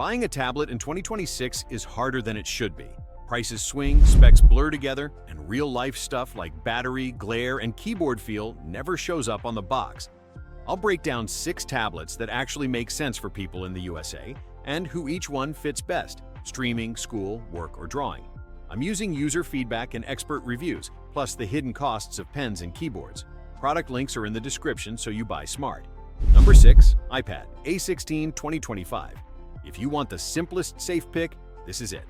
Buying a tablet in 2026 is harder than it should be. Prices swing, specs blur together, and real-life stuff like battery, glare, and keyboard feel never shows up on the box. I'll break down 6 tablets that actually make sense for people in the USA and who each one fits best: streaming, school, work, or drawing. I'm using user feedback and expert reviews, plus the hidden costs of pens and keyboards. Product links are in the description, so you buy smart. Number 6. iPad A16 2025. If you want the simplest safe pick, this is it.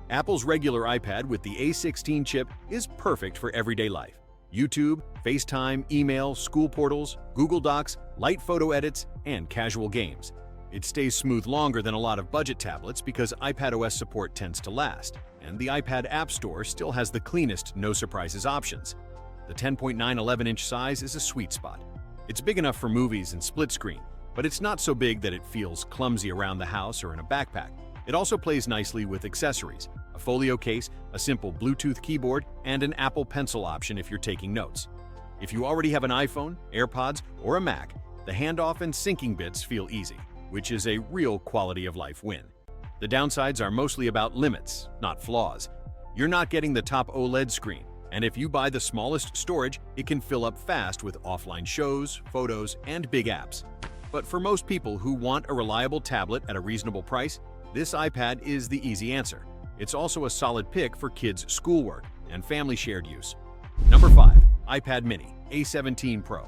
Apple's regular iPad with the A16 chip is perfect for everyday life. YouTube, FaceTime, email, school portals, Google Docs, light photo edits, and casual games. It stays smooth longer than a lot of budget tablets because iPadOS support tends to last, and the iPad App Store still has the cleanest no surprises options. The 10.911-inch size is a sweet spot. It's big enough for movies and split screen, but it's not so big that it feels clumsy around the house or in a backpack. It also plays nicely with accessories: a folio case, a simple Bluetooth keyboard, and an Apple Pencil option if you're taking notes. If you already have an iPhone, AirPods, or a Mac, the handoff and syncing bits feel easy, which is a real quality of life win. The downsides are mostly about limits, not flaws. You're not getting the top OLED screen, and if you buy the smallest storage, it can fill up fast with offline shows, photos, and big apps. But for most people who want a reliable tablet at a reasonable price, this iPad is the easy answer. It's also a solid pick for kids' schoolwork and family shared use. Number 5. iPad Mini A17 Pro.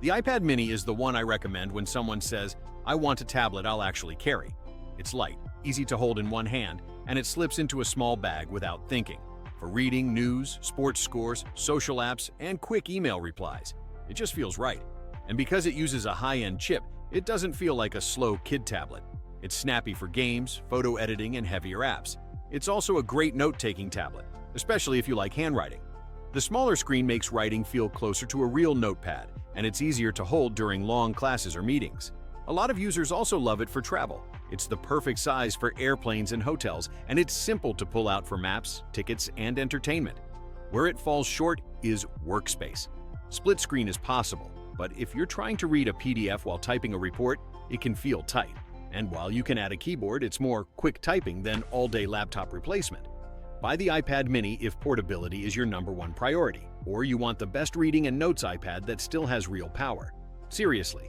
The iPad Mini is the one I recommend when someone says, "I want a tablet I'll actually carry." It's light, easy to hold in one hand, and it slips into a small bag without thinking. For reading, news, sports scores, social apps, and quick email replies, it just feels right. And because it uses a high-end chip, it doesn't feel like a slow kid tablet. It's snappy for games, photo editing, and heavier apps. It's also a great note-taking tablet, especially if you like handwriting. The smaller screen makes writing feel closer to a real notepad, and it's easier to hold during long classes or meetings. A lot of users also love it for travel. It's the perfect size for airplanes and hotels, and it's simple to pull out for maps, tickets, and entertainment. Where it falls short is workspace. Split screen is possible, but if you're trying to read a PDF while typing a report, it can feel tight. And while you can add a keyboard, it's more quick typing than all-day laptop replacement. Buy the iPad Mini if portability is your #1 priority, or you want the best reading and notes iPad that still has real power. Seriously.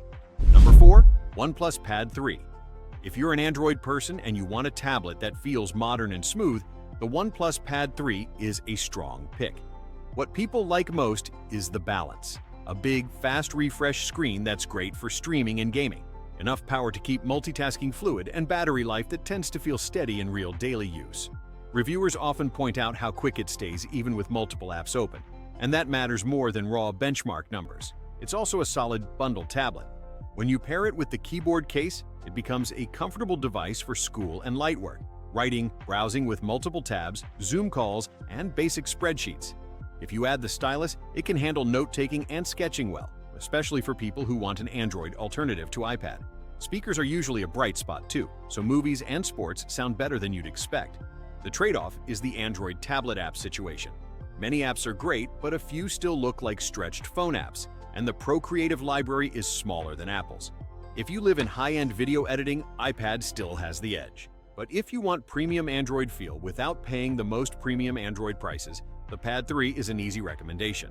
Number 4. OnePlus Pad 3. If you're an Android person and you want a tablet that feels modern and smooth, the OnePlus Pad 3 is a strong pick. What people like most is the balance. A big, fast refresh screen that's great for streaming and gaming. Enough power to keep multitasking fluid, and battery life that tends to feel steady in real daily use. Reviewers often point out how quick it stays even with multiple apps open, and that matters more than raw benchmark numbers. It's also a solid bundle tablet. When you pair it with the keyboard case, it becomes a comfortable device for school and light work, writing, browsing with multiple tabs, Zoom calls, and basic spreadsheets. If you add the stylus, it can handle note-taking and sketching well, especially for people who want an Android alternative to iPad. Speakers are usually a bright spot too, so movies and sports sound better than you'd expect. The trade-off is the Android tablet app situation. Many apps are great, but a few still look like stretched phone apps, and the Procreative library is smaller than Apple's. If you live in high-end video editing, iPad still has the edge. But if you want premium Android feel without paying the most premium Android prices, the Pad 3 is an easy recommendation.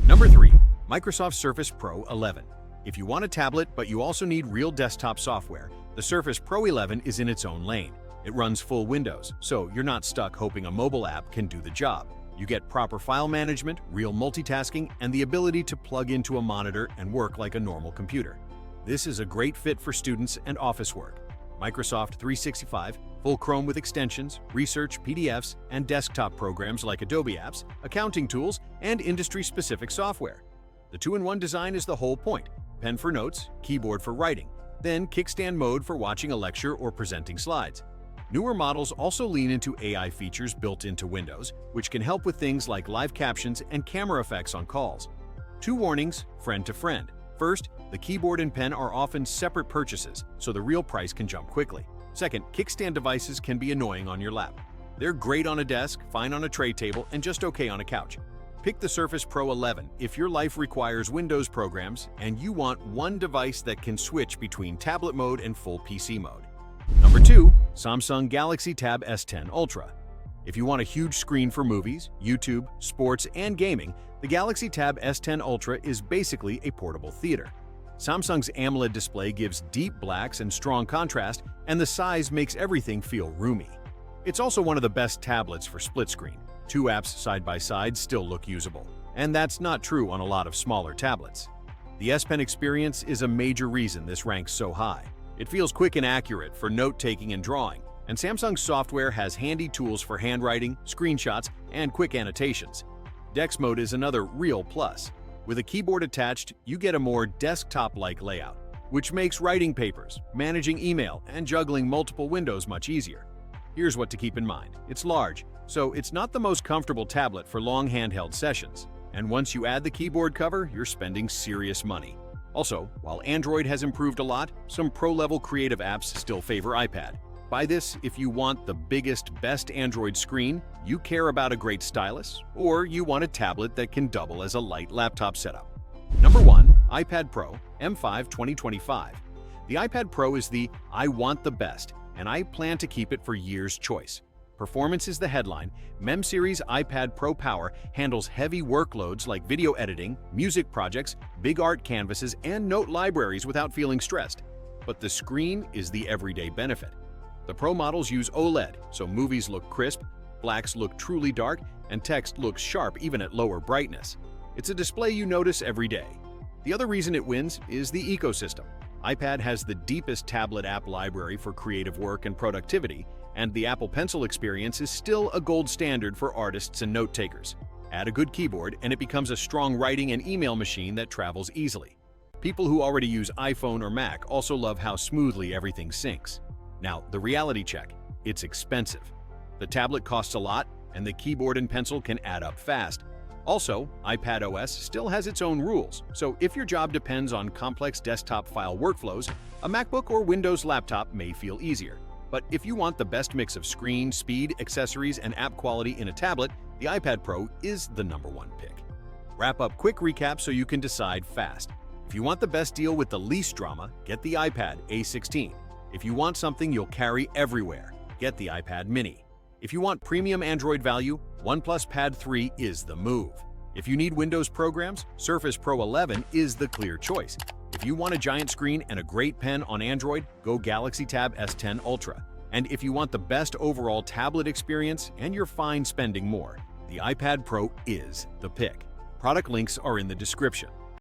Number 3. Microsoft Surface Pro 11. If you want a tablet but you also need real desktop software, the Surface Pro 11 is in its own lane. It runs full Windows, so you're not stuck hoping a mobile app can do the job. You get proper file management, real multitasking, and the ability to plug into a monitor and work like a normal computer. This is a great fit for students and office work. Microsoft 365, full Chrome with extensions, research, PDFs, and desktop programs like Adobe Apps, accounting tools, and industry-specific software. The two-in-one design is the whole point: pen for notes, keyboard for writing, then kickstand mode for watching a lecture or presenting slides. Newer models also lean into AI features built into Windows, which can help with things like live captions and camera effects on calls. 2 warnings, friend to friend. First, the keyboard and pen are often separate purchases, so the real price can jump quickly. Second, kickstand devices can be annoying on your lap. They're great on a desk, fine on a tray table, and just okay on a couch. Pick the Surface Pro 11 if your life requires Windows programs and you want one device that can switch between tablet mode and full PC mode. Number 2. Samsung Galaxy Tab S10 Ultra. If you want a huge screen for movies, YouTube, sports, and gaming, the Galaxy Tab S10 Ultra is basically a portable theater. Samsung's AMOLED display gives deep blacks and strong contrast, and the size makes everything feel roomy. It's also one of the best tablets for split screen. Two apps side by side still look usable, and that's not true on a lot of smaller tablets. The S Pen experience is a major reason this ranks so high. It feels quick and accurate for note-taking and drawing, and Samsung's software has handy tools for handwriting, screenshots, and quick annotations. Dex Mode is another real plus. With a keyboard attached, you get a more desktop-like layout, which makes writing papers, managing email, and juggling multiple windows much easier. Here's what to keep in mind. It's large, so it's not the most comfortable tablet for long handheld sessions. And once you add the keyboard cover, you're spending serious money. Also, while Android has improved a lot, some pro-level creative apps still favor iPad. Buy this if you want the biggest, best Android screen, you care about a great stylus, or you want a tablet that can double as a light laptop setup. Number 1. iPad Pro M5 2025. The iPad Pro is the "I want the best, and I plan to keep it for years" choice. Performance is the headline. MEM series iPad Pro Power handles heavy workloads like video editing, music projects, big art canvases, and note libraries without feeling stressed. But the screen is the everyday benefit. The Pro models use OLED, so movies look crisp, blacks look truly dark, and text looks sharp even at lower brightness. It's a display you notice every day. The other reason it wins is the ecosystem. iPad has the deepest tablet app library for creative work and productivity, and the Apple Pencil experience is still a gold standard for artists and note-takers. Add a good keyboard, and it becomes a strong writing and email machine that travels easily. People who already use iPhone or Mac also love how smoothly everything syncs. Now, the reality check. It's expensive. The tablet costs a lot, and the keyboard and pencil can add up fast. Also, iPadOS still has its own rules, so if your job depends on complex desktop file workflows, a MacBook or Windows laptop may feel easier. But if you want the best mix of screen, speed, accessories, and app quality in a tablet, the iPad Pro is the number one pick. Wrap up quick recap so you can decide fast. If you want the best deal with the least drama, get the iPad A16. If you want something you'll carry everywhere, get the iPad mini. If you want premium Android value, OnePlus Pad 3 is the move. If you need Windows programs, Surface Pro 11 is the clear choice. If you want a giant screen and a great pen on Android, go Galaxy Tab S10 Ultra. And if you want the best overall tablet experience and you're fine spending more, the iPad Pro is the pick. Product links are in the description.